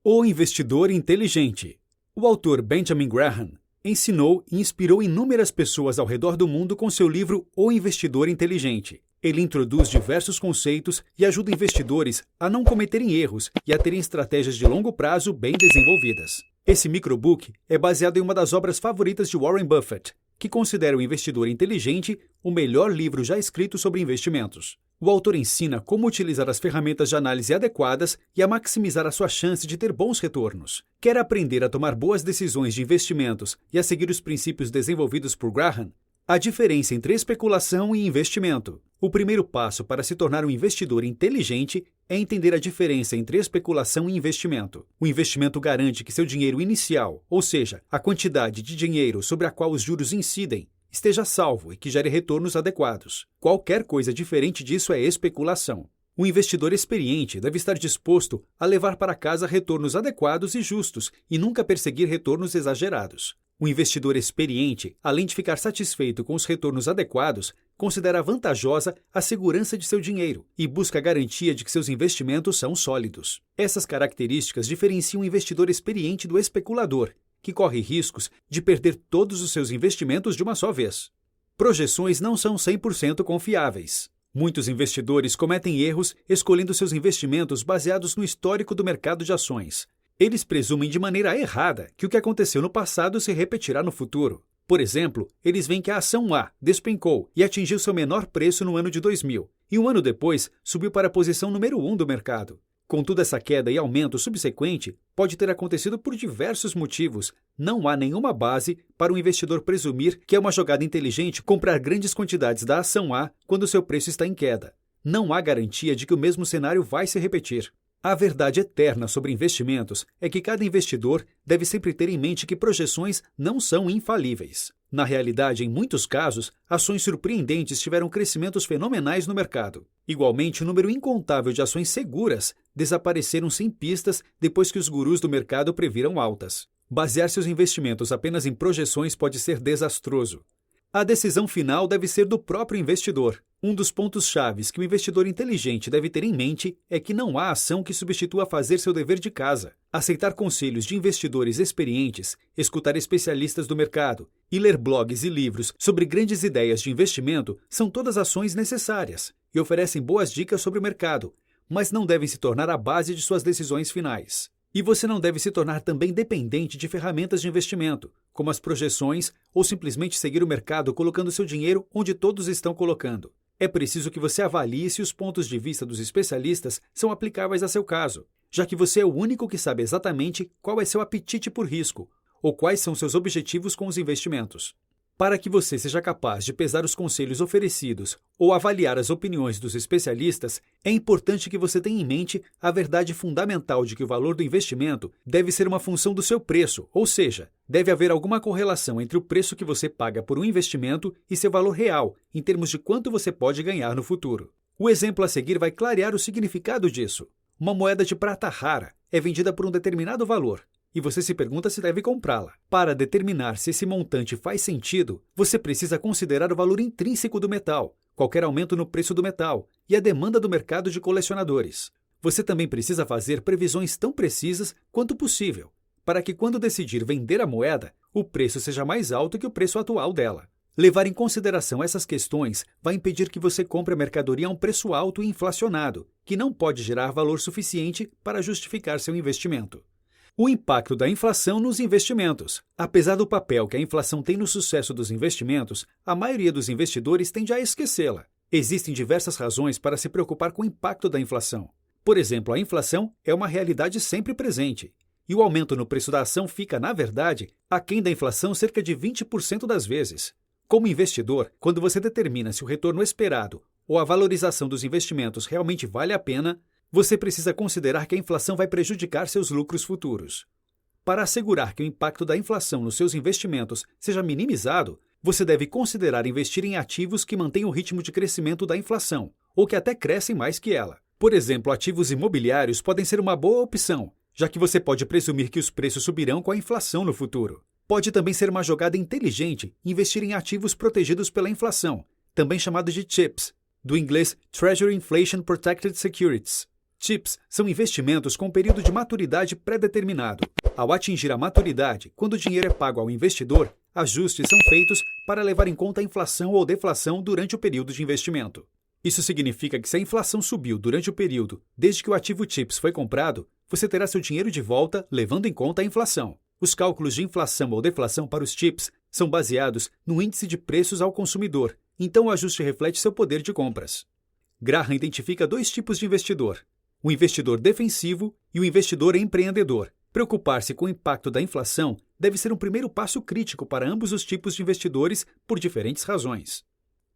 O Investidor Inteligente. O autor Benjamin Graham ensinou e inspirou inúmeras pessoas ao redor do mundo com seu livro O Investidor Inteligente. Ele introduz diversos conceitos e ajuda investidores a não cometerem erros e a terem estratégias de longo prazo bem desenvolvidas. Esse microbook é baseado em uma das obras favoritas de Warren Buffett, que considera O Investidor Inteligente o melhor livro já escrito sobre investimentos. O autor ensina como utilizar as ferramentas de análise adequadas e a maximizar a sua chance de ter bons retornos. Quer aprender a tomar boas decisões de investimentos e a seguir os princípios desenvolvidos por Graham? A diferença entre especulação e investimento. O primeiro passo para se tornar um investidor inteligente é entender a diferença entre especulação e investimento. O investimento garante que seu dinheiro inicial, ou seja, a quantidade de dinheiro sobre a qual os juros incidem, esteja salvo e que gere retornos adequados. Qualquer coisa diferente disso é especulação. O investidor experiente deve estar disposto a levar para casa retornos adequados e justos e nunca perseguir retornos exagerados. O investidor experiente, além de ficar satisfeito com os retornos adequados, considera vantajosa a segurança de seu dinheiro e busca a garantia de que seus investimentos são sólidos. Essas características diferenciam o investidor experiente do especulador, que corre riscos de perder todos os seus investimentos de uma só vez. Projeções não são 100% confiáveis. Muitos investidores cometem erros escolhendo seus investimentos baseados no histórico do mercado de ações. Eles presumem de maneira errada que o que aconteceu no passado se repetirá no futuro. Por exemplo, eles veem que a ação A despencou e atingiu seu menor preço no ano de 2000, e um ano depois subiu para a posição número 1 do mercado. Contudo, essa queda e aumento subsequente pode ter acontecido por diversos motivos. Não há nenhuma base para o investidor presumir que é uma jogada inteligente comprar grandes quantidades da ação A quando seu preço está em queda. Não há garantia de que o mesmo cenário vai se repetir. A verdade eterna sobre investimentos é que cada investidor deve sempre ter em mente que projeções não são infalíveis. Na realidade, em muitos casos, ações surpreendentes tiveram crescimentos fenomenais no mercado. Igualmente, um número incontável de ações seguras desapareceram sem pistas depois que os gurus do mercado previram altas. Basear seus investimentos apenas em projeções pode ser desastroso. A decisão final deve ser do próprio investidor. Um dos pontos chaves que o investidor inteligente deve ter em mente é que não há ação que substitua fazer seu dever de casa. Aceitar conselhos de investidores experientes, escutar especialistas do mercado e ler blogs e livros sobre grandes ideias de investimento são todas ações necessárias e oferecem boas dicas sobre o mercado, mas não devem se tornar a base de suas decisões finais. E você não deve se tornar também dependente de ferramentas de investimento, como as projeções ou simplesmente seguir o mercado colocando seu dinheiro onde todos estão colocando. É preciso que você avalie se os pontos de vista dos especialistas são aplicáveis a seu caso, já que você é o único que sabe exatamente qual é seu apetite por risco ou quais são seus objetivos com os investimentos. Para que você seja capaz de pesar os conselhos oferecidos ou avaliar as opiniões dos especialistas, é importante que você tenha em mente a verdade fundamental de que o valor do investimento deve ser uma função do seu preço, ou seja, deve haver alguma correlação entre o preço que você paga por um investimento e seu valor real, em termos de quanto você pode ganhar no futuro. O exemplo a seguir vai clarear o significado disso. Uma moeda de prata rara é vendida por um determinado valor, e você se pergunta se deve comprá-la. Para determinar se esse montante faz sentido, você precisa considerar o valor intrínseco do metal, qualquer aumento no preço do metal e a demanda do mercado de colecionadores. Você também precisa fazer previsões tão precisas quanto possível, para que quando decidir vender a moeda, o preço seja mais alto que o preço atual dela. Levar em consideração essas questões vai impedir que você compre a mercadoria a um preço alto e inflacionado, que não pode gerar valor suficiente para justificar seu investimento. O impacto da inflação nos investimentos. Apesar do papel que a inflação tem no sucesso dos investimentos, a maioria dos investidores tende a esquecê-la. Existem diversas razões para se preocupar com o impacto da inflação. Por exemplo, a inflação é uma realidade sempre presente, e o aumento no preço da ação fica, na verdade, aquém da inflação cerca de 20% das vezes. Como investidor, quando você determina se o retorno esperado ou a valorização dos investimentos realmente vale a pena, você precisa considerar que a inflação vai prejudicar seus lucros futuros. Para assegurar que o impacto da inflação nos seus investimentos seja minimizado, você deve considerar investir em ativos que mantêm o ritmo de crescimento da inflação, ou que até crescem mais que ela. Por exemplo, ativos imobiliários podem ser uma boa opção, já que você pode presumir que os preços subirão com a inflação no futuro. Pode também ser uma jogada inteligente investir em ativos protegidos pela inflação, também chamados de CHIPS, do inglês Treasury Inflation Protected Securities. TIPS são investimentos com período de maturidade pré-determinado. Ao atingir a maturidade, quando o dinheiro é pago ao investidor, ajustes são feitos para levar em conta a inflação ou deflação durante o período de investimento. Isso significa que se a inflação subiu durante o período desde que o ativo TIPS foi comprado, você terá seu dinheiro de volta levando em conta a inflação. Os cálculos de inflação ou deflação para os TIPS são baseados no índice de preços ao consumidor, então o ajuste reflete seu poder de compras. Graham identifica dois tipos de investidor: o investidor defensivo e o investidor empreendedor. Preocupar-se com o impacto da inflação deve ser um primeiro passo crítico para ambos os tipos de investidores por diferentes razões.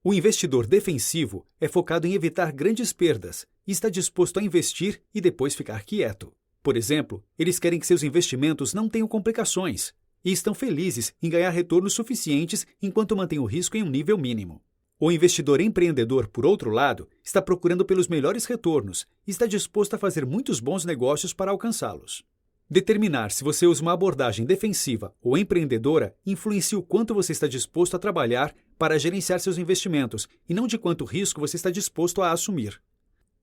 O investidor defensivo é focado em evitar grandes perdas e está disposto a investir e depois ficar quieto. Por exemplo, eles querem que seus investimentos não tenham complicações e estão felizes em ganhar retornos suficientes enquanto mantêm o risco em um nível mínimo. O investidor empreendedor, por outro lado, está procurando pelos melhores retornos e está disposto a fazer muitos bons negócios para alcançá-los. Determinar se você usa uma abordagem defensiva ou empreendedora influencia o quanto você está disposto a trabalhar para gerenciar seus investimentos e não de quanto risco você está disposto a assumir.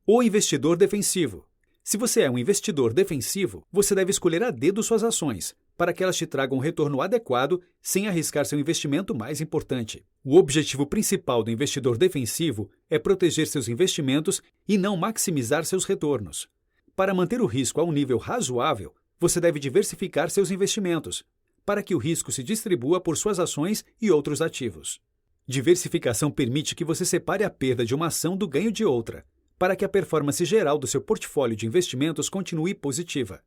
O investidor defensivo. Se você é um investidor defensivo, você deve escolher a dedo suas ações, para que elas te tragam um retorno adequado sem arriscar seu investimento mais importante. O objetivo principal do investidor defensivo é proteger seus investimentos e não maximizar seus retornos. Para manter o risco a um nível razoável, você deve diversificar seus investimentos, para que o risco se distribua por suas ações e outros ativos. Diversificação permite que você separe a perda de uma ação do ganho de outra, para que a performance geral do seu portfólio de investimentos continue positiva.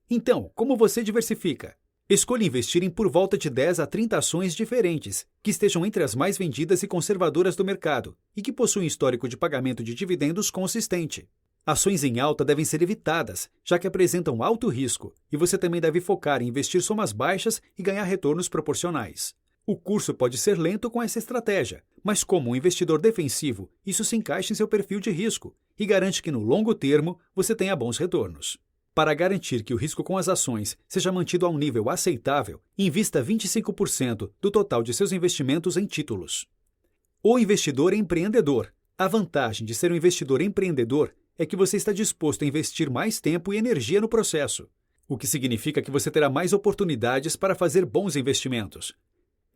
Então, como você diversifica? Escolha investir em por volta de 10 a 30 ações diferentes, que estejam entre as mais vendidas e conservadoras do mercado e que possuem histórico de pagamento de dividendos consistente. Ações em alta devem ser evitadas, já que apresentam alto risco, e você também deve focar em investir somas baixas e ganhar retornos proporcionais. O curso pode ser lento com essa estratégia, mas como um investidor defensivo, isso se encaixa em seu perfil de risco e garante que no longo termo você tenha bons retornos. Para garantir que o risco com as ações seja mantido a um nível aceitável, invista 25% do total de seus investimentos em títulos. O investidor empreendedor. A vantagem de ser um investidor empreendedor é que você está disposto a investir mais tempo e energia no processo, o que significa que você terá mais oportunidades para fazer bons investimentos.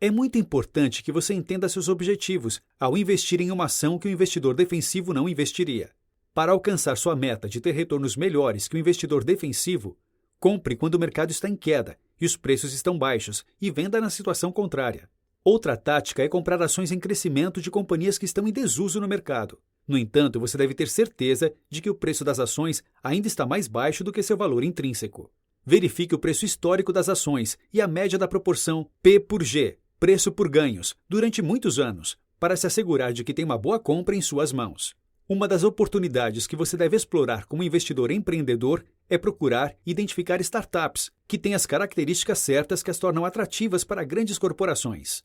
É muito importante que você entenda seus objetivos ao investir em uma ação que o investidor defensivo não investiria. Para alcançar sua meta de ter retornos melhores que o investidor defensivo, compre quando o mercado está em queda e os preços estão baixos e venda na situação contrária. Outra tática é comprar ações em crescimento de companhias que estão em desuso no mercado. No entanto, você deve ter certeza de que o preço das ações ainda está mais baixo do que seu valor intrínseco. Verifique o preço histórico das ações e a média da proporção P por G, preço por ganhos, durante muitos anos, para se assegurar de que tem uma boa compra em suas mãos. Uma das oportunidades que você deve explorar como investidor empreendedor é procurar e identificar startups que têm as características certas que as tornam atrativas para grandes corporações.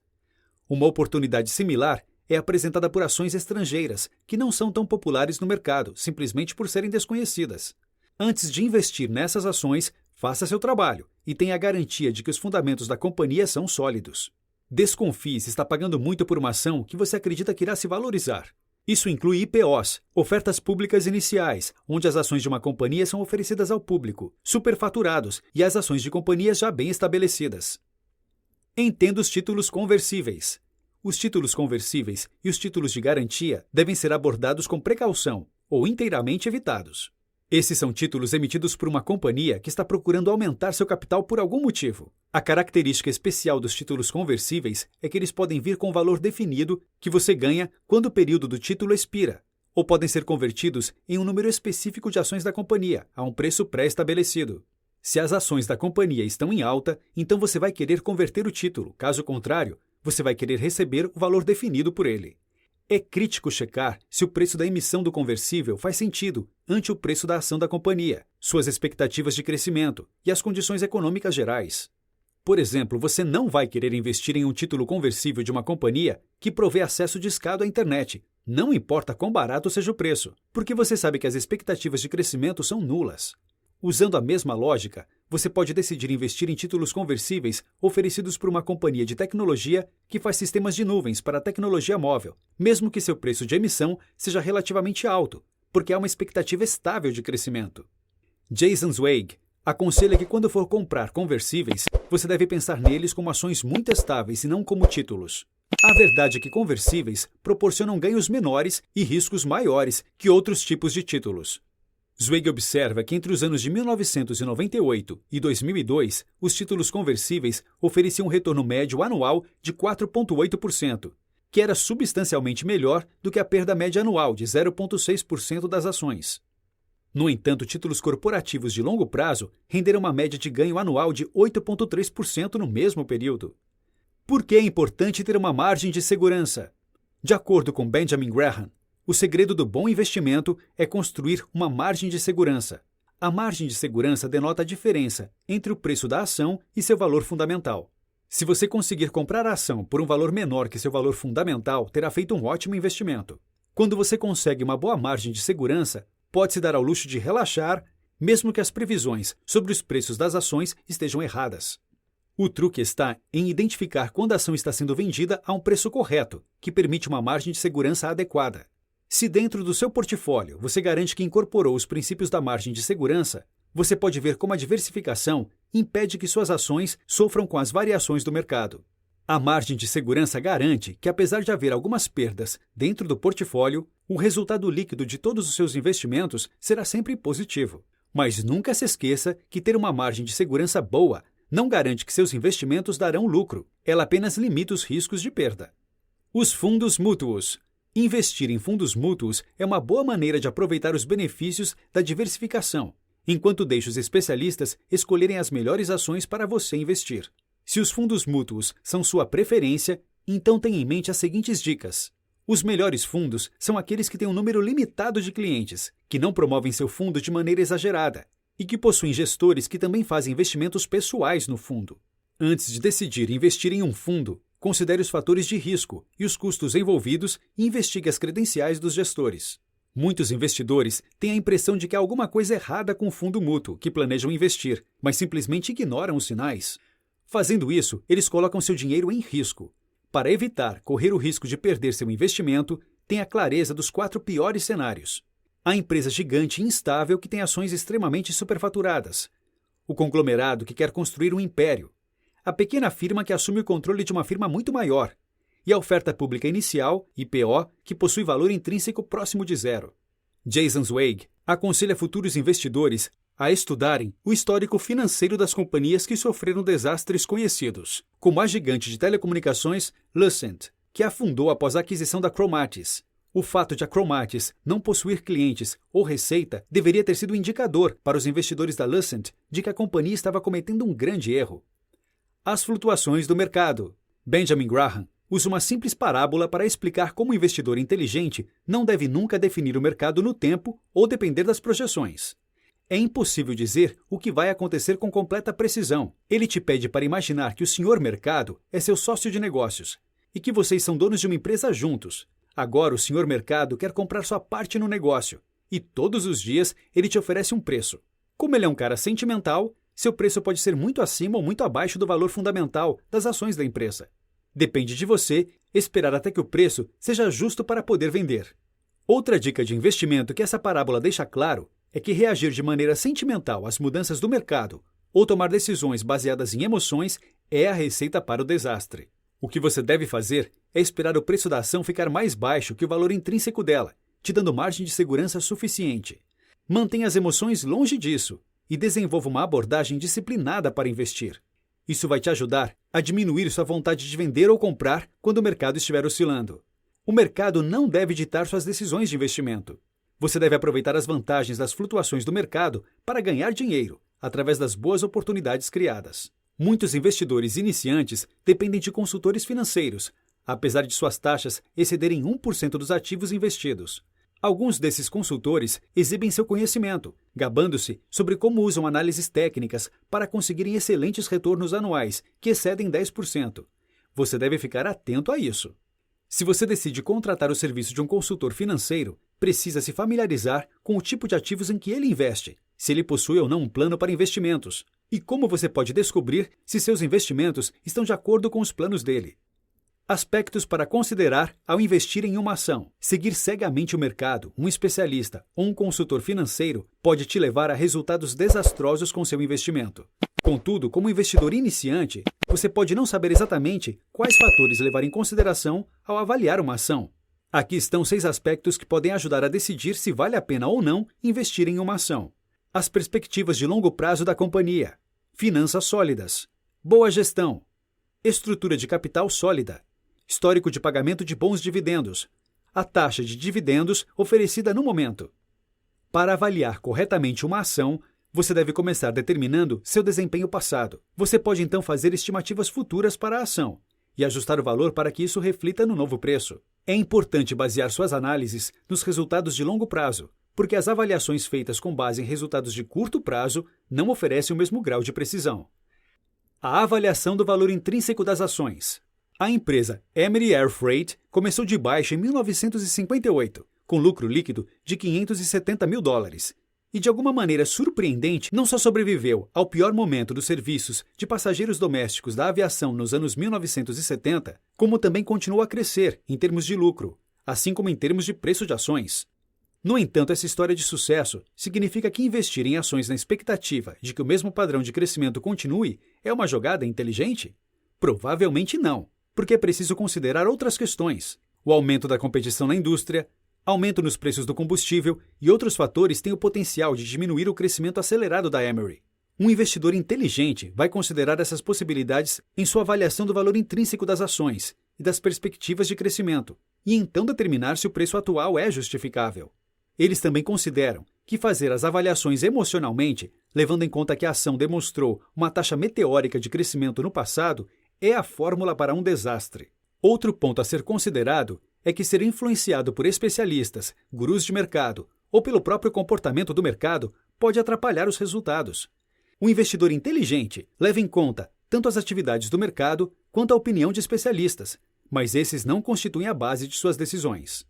Uma oportunidade similar é apresentada por ações estrangeiras que não são tão populares no mercado, simplesmente por serem desconhecidas. Antes de investir nessas ações, faça seu trabalho e tenha a garantia de que os fundamentos da companhia são sólidos. Desconfie se está pagando muito por uma ação que você acredita que irá se valorizar. Isso inclui IPOs, ofertas públicas iniciais, onde as ações de uma companhia são oferecidas ao público, superfaturados e as ações de companhias já bem estabelecidas. Entenda os títulos conversíveis. Os títulos conversíveis e os títulos de garantia devem ser abordados com precaução ou inteiramente evitados. Esses são títulos emitidos por uma companhia que está procurando aumentar seu capital por algum motivo. A característica especial dos títulos conversíveis é que eles podem vir com um valor definido que você ganha quando o período do título expira, ou podem ser convertidos em um número específico de ações da companhia, a um preço pré-estabelecido. Se as ações da companhia estão em alta, então você vai querer converter o título, caso contrário, você vai querer receber o valor definido por ele. É crítico checar se o preço da emissão do conversível faz sentido ante o preço da ação da companhia, suas expectativas de crescimento e as condições econômicas gerais. Por exemplo, você não vai querer investir em um título conversível de uma companhia que provê acesso discado à internet, não importa quão barato seja o preço, porque você sabe que as expectativas de crescimento são nulas. Usando a mesma lógica, você pode decidir investir em títulos conversíveis oferecidos por uma companhia de tecnologia que faz sistemas de nuvens para a tecnologia móvel, mesmo que seu preço de emissão seja relativamente alto, porque há uma expectativa estável de crescimento. Jason Zweig aconselha que quando for comprar conversíveis, você deve pensar neles como ações muito estáveis e não como títulos. A verdade é que conversíveis proporcionam ganhos menores e riscos maiores que outros tipos de títulos. Zweig observa que entre os anos de 1998 e 2002, os títulos conversíveis ofereciam um retorno médio anual de 4,8%, que era substancialmente melhor do que a perda média anual de 0,6% das ações. No entanto, títulos corporativos de longo prazo renderam uma média de ganho anual de 8,3% no mesmo período. Por que é importante ter uma margem de segurança? De acordo com Benjamin Graham, o segredo do bom investimento é construir uma margem de segurança. A margem de segurança denota a diferença entre o preço da ação e seu valor fundamental. Se você conseguir comprar a ação por um valor menor que seu valor fundamental, terá feito um ótimo investimento. Quando você consegue uma boa margem de segurança, pode-se dar ao luxo de relaxar, mesmo que as previsões sobre os preços das ações estejam erradas. O truque está em identificar quando a ação está sendo vendida a um preço correto, que permite uma margem de segurança adequada. Se dentro do seu portfólio você garante que incorporou os princípios da margem de segurança, você pode ver como a diversificação impede que suas ações sofram com as variações do mercado. A margem de segurança garante que, apesar de haver algumas perdas dentro do portfólio, o resultado líquido de todos os seus investimentos será sempre positivo. Mas nunca se esqueça que ter uma margem de segurança boa não garante que seus investimentos darão lucro. Ela apenas limita os riscos de perda. Os fundos mútuos. Investir em fundos mútuos é uma boa maneira de aproveitar os benefícios da diversificação, enquanto deixa os especialistas escolherem as melhores ações para você investir. Se os fundos mútuos são sua preferência, então tenha em mente as seguintes dicas. Os melhores fundos são aqueles que têm um número limitado de clientes, que não promovem seu fundo de maneira exagerada e que possuem gestores que também fazem investimentos pessoais no fundo. Antes de decidir investir em um fundo, considere os fatores de risco e os custos envolvidos e investigue as credenciais dos gestores. Muitos investidores têm a impressão de que há alguma coisa errada com o fundo mútuo que planejam investir, mas simplesmente ignoram os sinais. Fazendo isso, eles colocam seu dinheiro em risco. Para evitar correr o risco de perder seu investimento, tenha clareza dos 4 piores cenários. A empresa gigante e instável que tem ações extremamente superfaturadas. O conglomerado que quer construir um império. A pequena firma que assume o controle de uma firma muito maior. E a oferta pública inicial, IPO, que possui valor intrínseco próximo de zero. Jason Zweig aconselha futuros investidores a estudarem o histórico financeiro das companhias que sofreram desastres conhecidos, como a gigante de telecomunicações Lucent, que afundou após a aquisição da Cromatis. O fato de a Cromatis não possuir clientes ou receita deveria ter sido um indicador para os investidores da Lucent de que a companhia estava cometendo um grande erro. As flutuações do mercado. Benjamin Graham usa uma simples parábola para explicar como o investidor inteligente não deve nunca definir o mercado no tempo ou depender das projeções. É impossível dizer o que vai acontecer com completa precisão. Ele te pede para imaginar que o senhor mercado é seu sócio de negócios e que vocês são donos de uma empresa juntos. Agora o senhor mercado quer comprar sua parte no negócio e todos os dias ele te oferece um preço. Como ele é um cara sentimental, seu preço pode ser muito acima ou muito abaixo do valor fundamental das ações da empresa. Depende de você esperar até que o preço seja justo para poder vender. Outra dica de investimento que essa parábola deixa claro é que reagir de maneira sentimental às mudanças do mercado ou tomar decisões baseadas em emoções é a receita para o desastre. O que você deve fazer é esperar o preço da ação ficar mais baixo que o valor intrínseco dela, te dando margem de segurança suficiente. Mantenha as emoções longe disso e desenvolva uma abordagem disciplinada para investir. Isso vai te ajudar a diminuir sua vontade de vender ou comprar quando o mercado estiver oscilando. O mercado não deve ditar suas decisões de investimento. Você deve aproveitar as vantagens das flutuações do mercado para ganhar dinheiro, através das boas oportunidades criadas. Muitos investidores iniciantes dependem de consultores financeiros, apesar de suas taxas excederem 1% dos ativos investidos. Alguns desses consultores exibem seu conhecimento, gabando-se sobre como usam análises técnicas para conseguirem excelentes retornos anuais, que excedem 10%. Você deve ficar atento a isso. Se você decide contratar o serviço de um consultor financeiro, precisa se familiarizar com o tipo de ativos em que ele investe, se ele possui ou não um plano para investimentos, e como você pode descobrir se seus investimentos estão de acordo com os planos dele. Aspectos para considerar ao investir em uma ação. Seguir cegamente o mercado, um especialista ou um consultor financeiro pode te levar a resultados desastrosos com seu investimento. Contudo, como investidor iniciante, você pode não saber exatamente quais fatores levar em consideração ao avaliar uma ação. Aqui estão 6 aspectos que podem ajudar a decidir se vale a pena ou não investir em uma ação. As perspectivas de longo prazo da companhia, finanças sólidas, boa gestão, estrutura de capital sólida, histórico de pagamento de bons dividendos, a taxa de dividendos oferecida no momento. Para avaliar corretamente uma ação, você deve começar determinando seu desempenho passado. Você pode então fazer estimativas futuras para a ação e ajustar o valor para que isso reflita no novo preço. É importante basear suas análises nos resultados de longo prazo, porque as avaliações feitas com base em resultados de curto prazo não oferecem o mesmo grau de precisão. A avaliação do valor intrínseco das ações. A empresa Emery Air Freight começou de baixo em 1958, com lucro líquido de $570 mil, e de alguma maneira surpreendente não só sobreviveu ao pior momento dos serviços de passageiros domésticos da aviação nos anos 1970, como também continuou a crescer em termos de lucro, assim como em termos de preço de ações. No entanto, essa história de sucesso significa que investir em ações na expectativa de que o mesmo padrão de crescimento continue é uma jogada inteligente? Provavelmente não, porque é preciso considerar outras questões. O aumento da competição na indústria, aumento nos preços do combustível e outros fatores têm o potencial de diminuir o crescimento acelerado da Emery. Um investidor inteligente vai considerar essas possibilidades em sua avaliação do valor intrínseco das ações e das perspectivas de crescimento, e então determinar se o preço atual é justificável. Eles também consideram que fazer as avaliações emocionalmente, levando em conta que a ação demonstrou uma taxa meteórica de crescimento no passado, é a fórmula para um desastre. Outro ponto a ser considerado é que ser influenciado por especialistas, gurus de mercado ou pelo próprio comportamento do mercado pode atrapalhar os resultados. Um investidor inteligente leva em conta tanto as atividades do mercado quanto a opinião de especialistas, mas esses não constituem a base de suas decisões.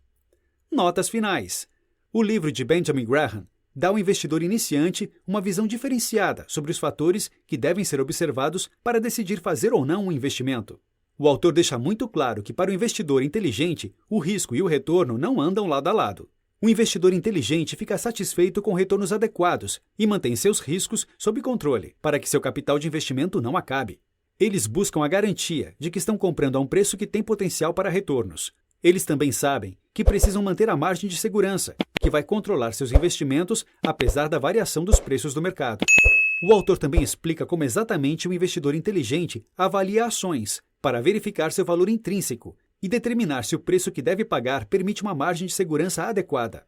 Notas finais. O livro de Benjamin Graham dá ao investidor iniciante uma visão diferenciada sobre os fatores que devem ser observados para decidir fazer ou não um investimento. O autor deixa muito claro que para o investidor inteligente, o risco e o retorno não andam lado a lado. O investidor inteligente fica satisfeito com retornos adequados e mantém seus riscos sob controle para que seu capital de investimento não acabe. Eles buscam a garantia de que estão comprando a um preço que tem potencial para retornos. Eles também sabem que precisam manter a margem de segurança, que vai controlar seus investimentos apesar da variação dos preços do mercado. O autor também explica como exatamente o investidor inteligente avalia ações para verificar seu valor intrínseco e determinar se o preço que deve pagar permite uma margem de segurança adequada.